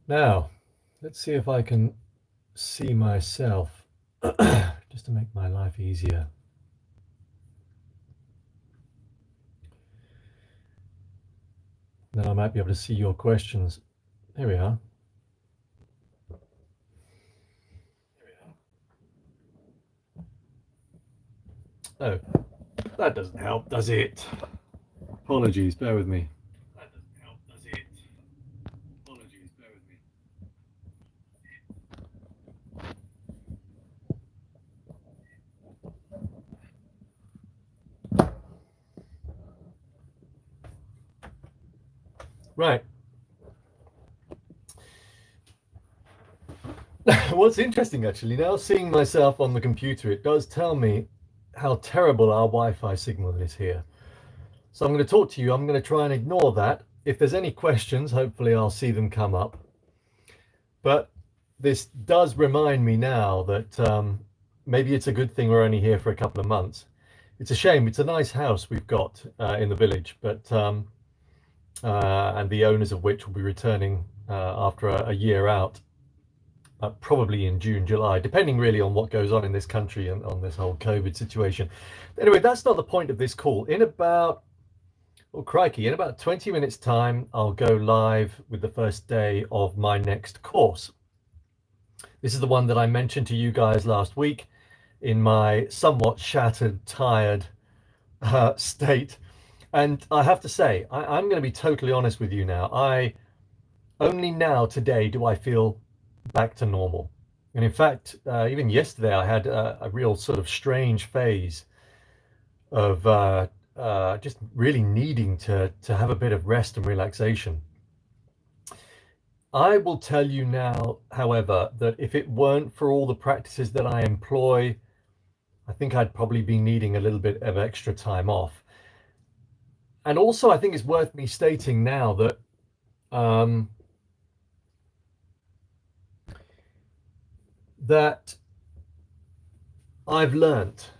Now, let's see if I can see myself just to make my life easier. Then I might be able to see your questions. Here we are. Oh, that doesn't help, does it? Apologies, bear with me. That doesn't help, does it? Apologies, bear with me. Right. What's interesting actually, now seeing myself on the computer, it does tell me how terrible our Wi-Fi signal is here. So I'm going to talk to you. I'm going to try and ignore that. If there's any questions, hopefully I'll see them come up. But this does remind me now that maybe it's a good thing we're only here for a couple of months. It's a shame. It's a nice house we've got in the village, but and the owners of which will be returning after a year out, probably in June, July, depending really on what goes on in this country and on this whole COVID situation. Anyway, that's not the point of this call. In about, oh crikey, in about 20 minutes time, I'll go live with the first day of my next course. This is the one that I mentioned to you guys last week in my somewhat shattered, tired state. And I have to say, I'm going to be totally honest with you now. Only now today do I feel back to normal. And in fact, even yesterday, I had a real sort of strange phase of just really needing to have a bit of rest and relaxation. I will tell you now, however, that if it weren't for all the practices that I employ, I think I'd probably be needing a little bit of extra time off. And also, I think it's worth me stating now that that I've learnt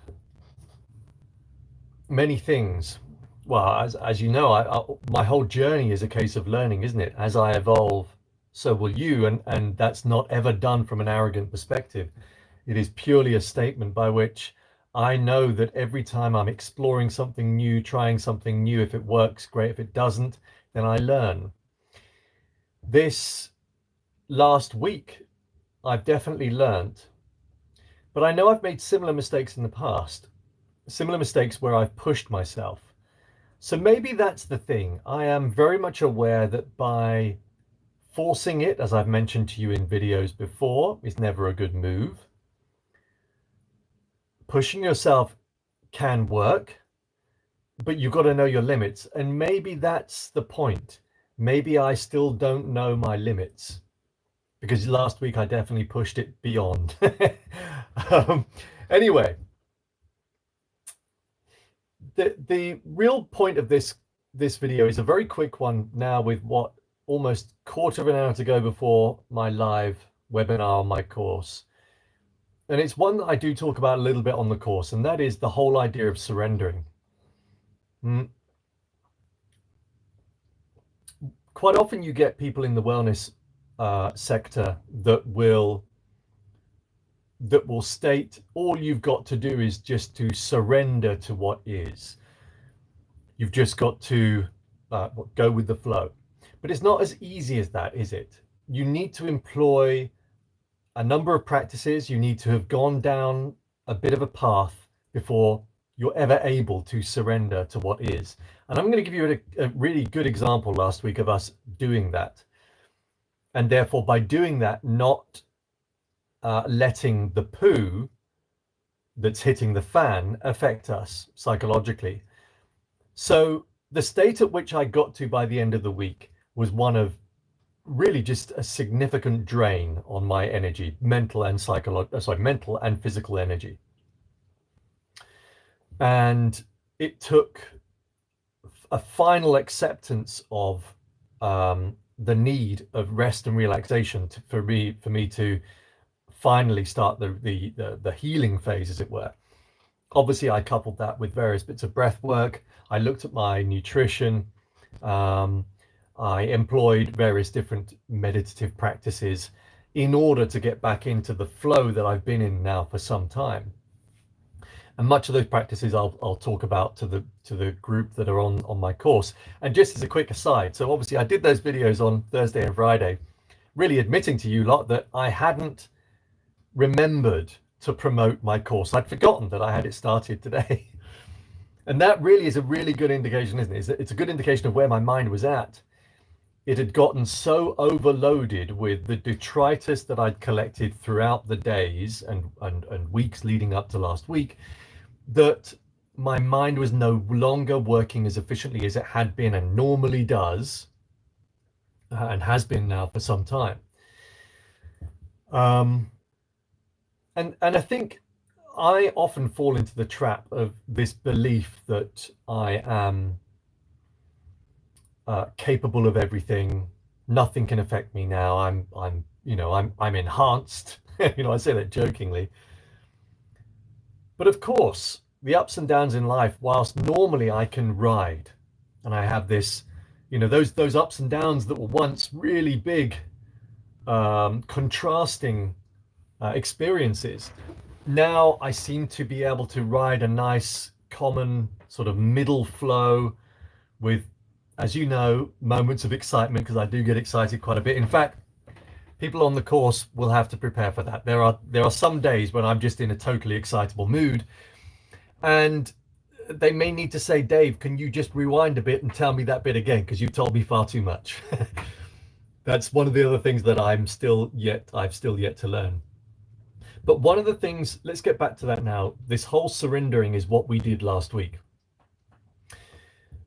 many things. Well, as you know, my whole journey is a case of learning, isn't it? As I evolve, so will you, and that's not ever done from an arrogant perspective. It is purely a statement by which I know that every time I'm exploring something new, trying something new, if it works, great. If it doesn't, then I learn. This last week, I've definitely learned, but I know I've made similar mistakes in the past, similar mistakes where I've pushed myself. So maybe that's the thing. I am very much aware that by forcing it, as I've mentioned to you in videos before, is never a good move. Pushing yourself can work, but you've got to know your limits. And maybe that's the point. Maybe I still don't know my limits, because last week I definitely pushed it beyond. Anyway, the real point of this video is a very quick one now, with what, almost quarter of an hour to go before my live webinar on my course. And it's one that I do talk about a little bit on the course, and that is the whole idea of surrendering. Quite often you get people in the wellness sector that will state all you've got to do is just to surrender to what is. You've just got to go with the flow. But it's not as easy as that, is it? You need to employ a number of practices. You need to have gone down a bit of a path before you're ever able to surrender to what is. And I'm going to give you a really good example last week of us doing that. And therefore, by doing that, not letting the poo that's hitting the fan affect us psychologically. So the state at which I got to by the end of the week was one of really just a significant drain on my energy, mental and physical energy. And it took a final acceptance of the need of rest and relaxation for me to finally start the healing phase, as it were. Obviously, I coupled that with various bits of breath work. I looked at my nutrition. I employed various different meditative practices in order to get back into the flow that I've been in now for some time. And much of those practices I'll talk about to the group that are on my course. And just as a quick aside, so obviously I did those videos on Thursday and Friday, really admitting to you lot that I hadn't remembered to promote my course. I'd forgotten that I had it started today. And that really is a really good indication, isn't it? It's a good indication of where my mind was at. It had gotten so overloaded with the detritus that I'd collected throughout the days and weeks leading up to last week, that my mind was no longer working as efficiently as it had been and normally does, and has been now for some time. And I think I often fall into the trap of this belief that I am capable of everything. Nothing can affect me now. I'm enhanced. I say that jokingly. But of course, the ups and downs in life, whilst normally I can ride, and I have this, those ups and downs that were once really big, contrasting experiences. Now I seem to be able to ride a nice, common sort of middle flow with, as you know, moments of excitement, because I do get excited quite a bit. In fact, people on the course will have to prepare for that. There are some days when I'm just in a totally excitable mood, and they may need to say, Dave, can you just rewind a bit and tell me that bit again, because you've told me far too much. That's one of the other things that I've still yet to learn. But one of the things, let's get back to that now. This whole surrendering is what we did last week.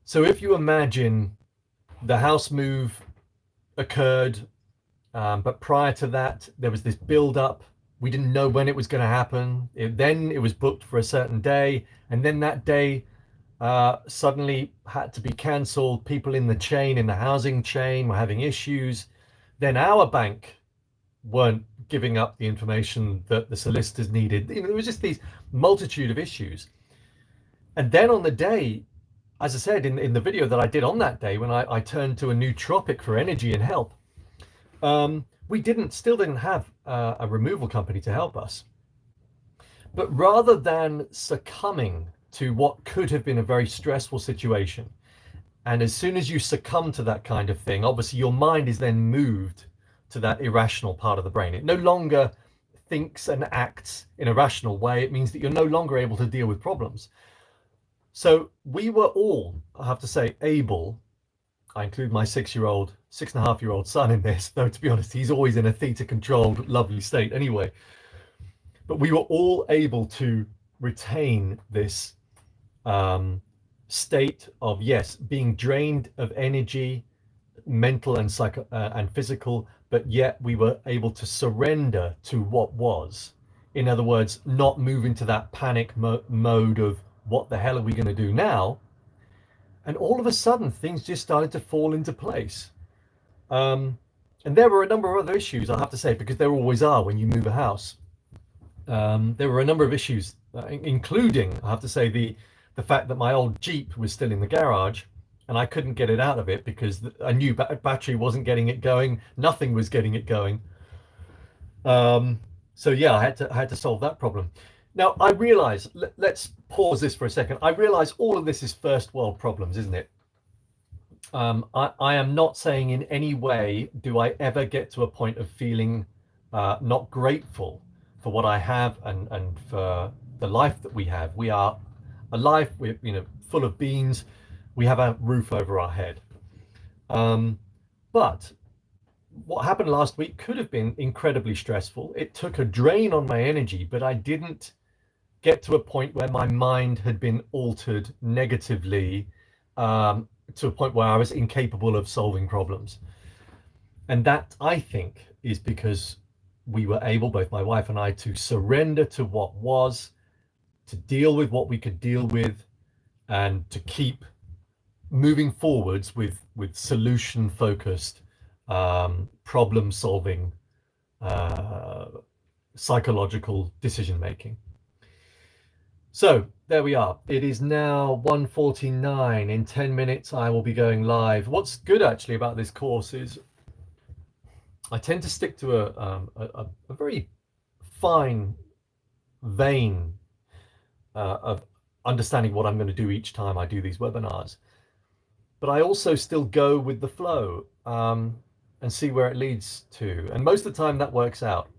So if you imagine the house move occurred, but prior to that, there was this build up. We didn't know when it was going to happen. Then it was booked for a certain day. And then that day suddenly had to be cancelled. People in the housing chain were having issues. Then our bank weren't giving up the information that the solicitors needed. There was just these multitude of issues. And then on the day, as I said in the video that I did on that day, when I turned to a nootropic for energy and help, we still didn't have a removal company to help us. But rather than succumbing to what could have been a very stressful situation, and as soon as you succumb to that kind of thing, obviously your mind is then moved to that irrational part of the brain. It no longer thinks and acts in a rational way. It means that you're no longer able to deal with problems. So we were all, I have to say, able, I include my 6.5-year-old son in this, though to be honest, he's always in a theta-controlled, lovely state anyway. But we were all able to retain this state of, yes, being drained of energy, mental and physical, but yet we were able to surrender to what was. In other words, not move into that panic mode of what the hell are we going to do now? And all of a sudden, things just started to fall into place. And there were a number of other issues, I have to say, because there always are when you move a house. There were a number of issues, including, I have to say, the fact that my old Jeep was still in the garage, and I couldn't get it out of it because a new battery wasn't getting it going. Nothing was getting it going. So yeah, I had to solve that problem. Now I realize, let's pause this for a second. I realize all of this is first world problems, isn't it? I am not saying in any way do I ever get to a point of feeling not grateful for what I have and for the life that we have. We are alive, we're full of beans. We have a roof over our head. But what happened last week could have been incredibly stressful. It took a drain on my energy, but I didn't get to a point where my mind had been altered negatively to a point where I was incapable of solving problems. And that, I think, is because we were able, both my wife and I, to surrender to what was, to deal with what we could deal with, and to keep moving forwards with solution focused, problem solving, psychological decision making. So there we are. It is now 1:49. In 10 minutes, I will be going live. What's good actually about this course is I tend to stick to a very fine vein of understanding what I'm going to do each time I do these webinars. But I also still go with the flow and see where it leads to. And most of the time that works out.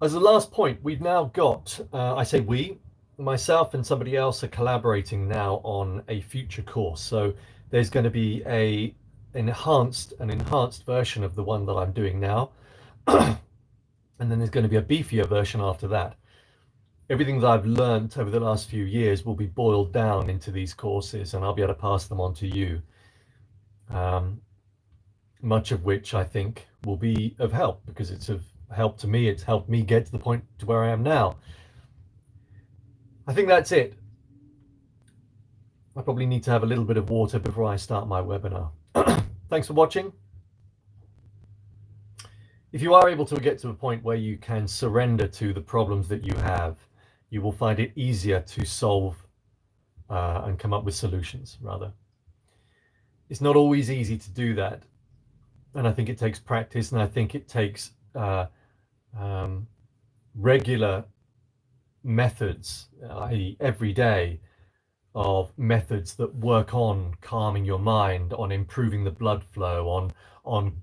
As a last point, we've now got, I say we, myself and somebody else are collaborating now on a future course. So there's going to be an enhanced version of the one that I'm doing now. And then there's going to be a beefier version after that. Everything that I've learned over the last few years will be boiled down into these courses, and I'll be able to pass them on to you. Much of which I think will be of help, because it's of help to me. It's helped me get to the point to where I am now. I think that's it. I probably need to have a little bit of water before I start my webinar. Thanks for watching. If you are able to get to a point where you can surrender to the problems that you have, you will find it easier to solve and come up with solutions, rather. It's not always easy to do that. And I think it takes practice, and I think it takes regular methods, i.e. every day, of methods that work on calming your mind, on improving the blood flow, on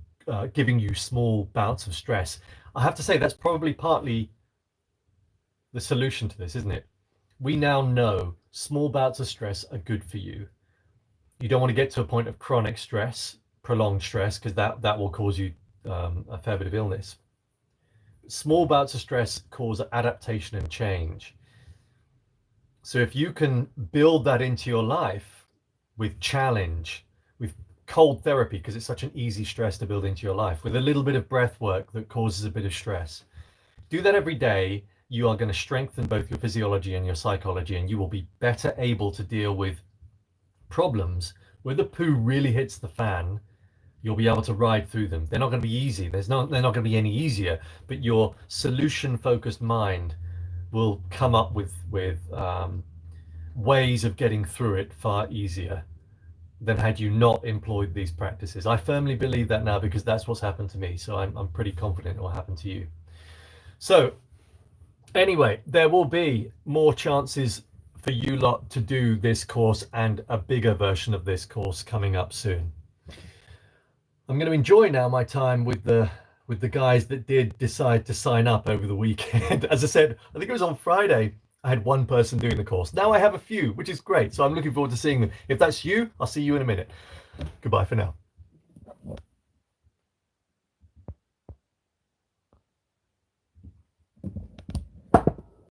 giving you small bouts of stress. I have to say that's probably partly the solution to this, isn't it? We now know small bouts of stress are good for you. You don't want to get to a point of chronic stress, prolonged stress, because that will cause you a fair bit of illness. Small bouts of stress cause adaptation and change. So if you can build that into your life with challenge, with cold therapy, because it's such an easy stress to build into your life, with a little bit of breath work that causes a bit of stress, do that every day. You are going to strengthen both your physiology and your psychology, and you will be better able to deal with problems where the poo really hits the fan. You'll be able to ride through them. They're not going to be easy. They're not going to be any easier, but your solution-focused mind will come up with ways of getting through it far easier than had you not employed these practices. I firmly believe that now, because that's what's happened to me. So I'm pretty confident it will happen to you. So anyway, there will be more chances for you lot to do this course and a bigger version of this course coming up soon. I'm going to enjoy now my time with the guys that did decide to sign up over the weekend. As I said, I think it was on Friday, I had one person doing the course. Now I have a few, which is great. So I'm looking forward to seeing them. If that's you, I'll see you in a minute. Goodbye for now.